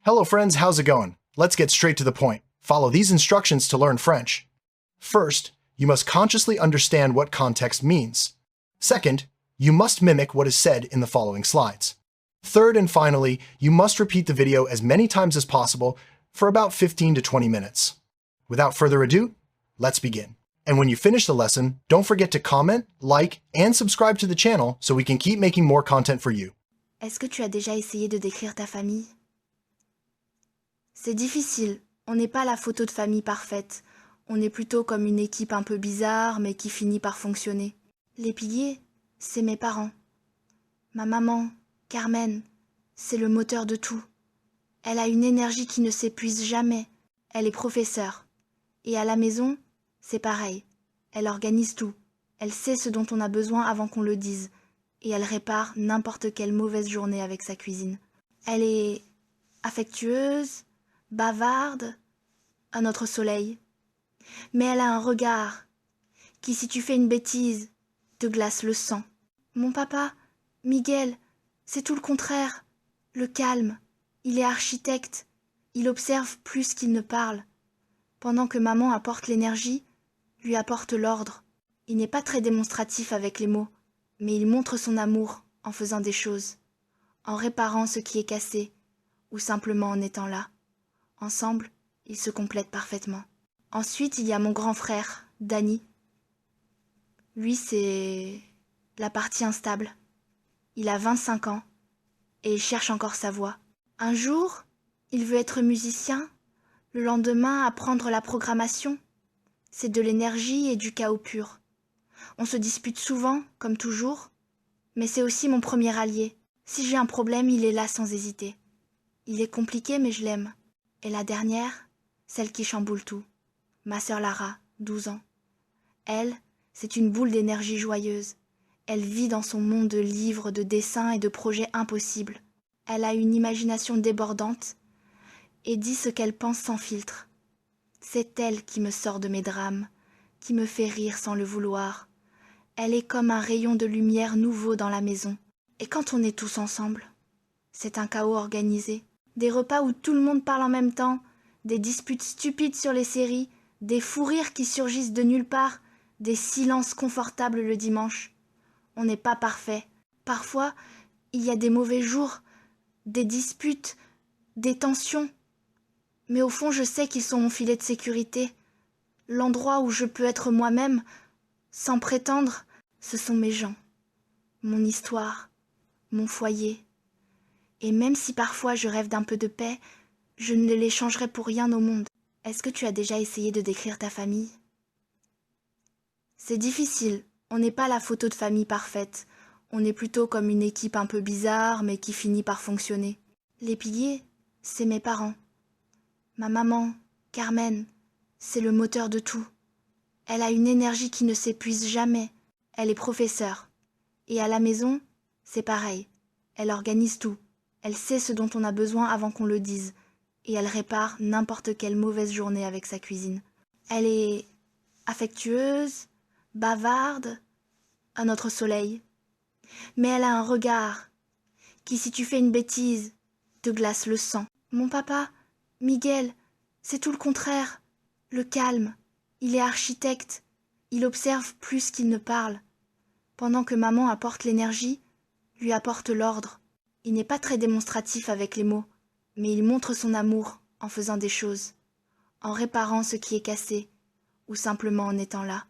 Hello friends, how's it going? Let's get straight to the point. Follow these instructions to learn French. First, you must consciously understand what context means. Second, you must mimic what is said in the following slides. Third and finally, you must repeat the video as many times as possible for about 15 to 20 minutes. Without further ado, let's begin. And when you finish the lesson, don't forget to comment, like, and subscribe to the channel so we can keep making more content for you. Est-ce que tu as déjà essayé de décrire ta famille? C'est difficile, on n'est pas la photo de famille parfaite. On est plutôt comme une équipe un peu bizarre, mais qui finit par fonctionner. Les piliers, c'est mes parents. Ma maman, Carmen, c'est le moteur de tout. Elle a une énergie qui ne s'épuise jamais. Elle est professeure. Et à la maison, c'est pareil. Elle organise tout. Elle sait ce dont on a besoin avant qu'on le dise. Et elle répare n'importe quelle mauvaise journée avec sa cuisine. Elle est affectueuse, bavarde, un autre soleil. Mais elle a un regard qui, si tu fais une bêtise, te glace le sang. Mon papa, Miguel, c'est tout le contraire. Le calme. Il est architecte. Il observe plus qu'il ne parle. Pendant que maman apporte l'énergie, lui apporte l'ordre. Il n'est pas très démonstratif avec les mots, mais il montre son amour en faisant des choses, en réparant ce qui est cassé, ou simplement en étant là. Ensemble, ils se complètent parfaitement. Ensuite, il y a mon grand frère, Danny. Lui, c'est la partie instable. Il a 25 ans et il cherche encore sa voie. Un jour, il veut être musicien, le lendemain apprendre la programmation. C'est de l'énergie et du chaos pur. On se dispute souvent, comme toujours, mais c'est aussi mon premier allié. Si j'ai un problème, il est là sans hésiter. Il est compliqué, mais je l'aime. Et la dernière, celle qui chamboule tout. Ma sœur Lara, 12 ans. Elle, c'est une boule d'énergie joyeuse. Elle vit dans son monde de livres, de dessins et de projets impossibles. Elle a une imagination débordante et dit ce qu'elle pense sans filtre. C'est elle qui me sort de mes drames, qui me fait rire sans le vouloir. Elle est comme un rayon de lumière nouveau dans la maison. Et quand on est tous ensemble, c'est un chaos organisé. Des repas où tout le monde parle en même temps, des disputes stupides sur les séries, des fous rires qui surgissent de nulle part, des silences confortables le dimanche. On n'est pas parfait. Parfois, il y a des mauvais jours, des disputes, des tensions. Mais au fond, je sais qu'ils sont mon filet de sécurité. L'endroit où je peux être moi-même, sans prétendre, ce sont mes gens, mon histoire, mon foyer. Et même si parfois je rêve d'un peu de paix, je ne l'échangerai pour rien au monde. Est-ce que tu as déjà essayé de décrire ta famille? C'est difficile, on n'est pas la photo de famille parfaite. On est plutôt comme une équipe un peu bizarre, mais qui finit par fonctionner. Les piliers, c'est mes parents. Ma maman, Carmen, c'est le moteur de tout. Elle a une énergie qui ne s'épuise jamais. Elle est professeure. Et à la maison, c'est pareil. Elle organise tout. Elle sait ce dont on a besoin avant qu'on le dise. Et elle répare n'importe quelle mauvaise journée avec sa cuisine. Elle est affectueuse, bavarde, un autre soleil. Mais elle a un regard qui, si tu fais une bêtise, te glace le sang. Mon papa, Miguel, c'est tout le contraire. Le calme. Il est architecte. Il observe plus qu'il ne parle. Pendant que maman apporte l'énergie, lui apporte l'ordre. Il n'est pas très démonstratif avec les mots, mais il montre son amour en faisant des choses, en réparant ce qui est cassé, ou simplement en étant là.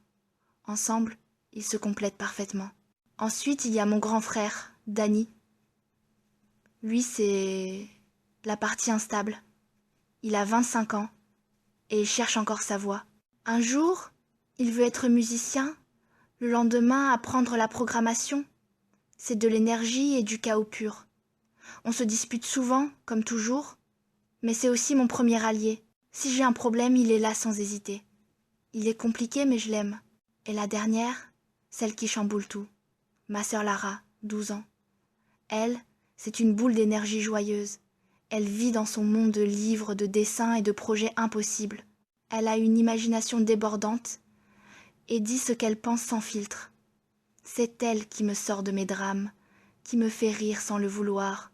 Ensemble, ils se complètent parfaitement. Ensuite, il y a mon grand frère, Danny. Lui, c'est la partie instable. Il a 25 ans et il cherche encore sa voie. Un jour, il veut être musicien, le lendemain apprendre la programmation. C'est de l'énergie et du chaos pur. On se dispute souvent, comme toujours, mais c'est aussi mon premier allié. Si j'ai un problème, il est là sans hésiter. Il est compliqué, mais je l'aime. Et la dernière, celle qui chamboule tout. Ma sœur Lara, 12 ans. Elle, c'est une boule d'énergie joyeuse. Elle vit dans son monde de livres, de dessins et de projets impossibles. Elle a une imagination débordante et dit ce qu'elle pense sans filtre. C'est elle qui me sort de mes drames, qui me fait rire sans le vouloir.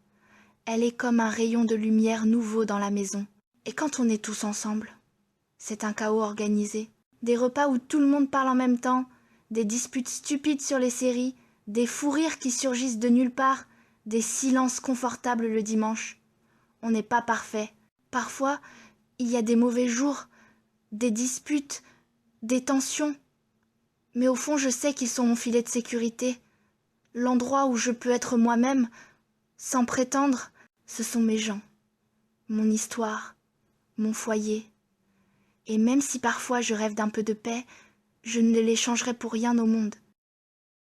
Elle est comme un rayon de lumière nouveau dans la maison. Et quand on est tous ensemble, c'est un chaos organisé. Des repas où tout le monde parle en même temps, des disputes stupides sur les séries, des fous rires qui surgissent de nulle part, des silences confortables le dimanche. On n'est pas parfait. Parfois, il y a des mauvais jours, des disputes, des tensions. Mais au fond, je sais qu'ils sont mon filet de sécurité. L'endroit où je peux être moi-même, sans prétendre, ce sont mes gens, mon histoire, mon foyer. Et même si parfois je rêve d'un peu de paix, je ne l'échangerai pour rien au monde.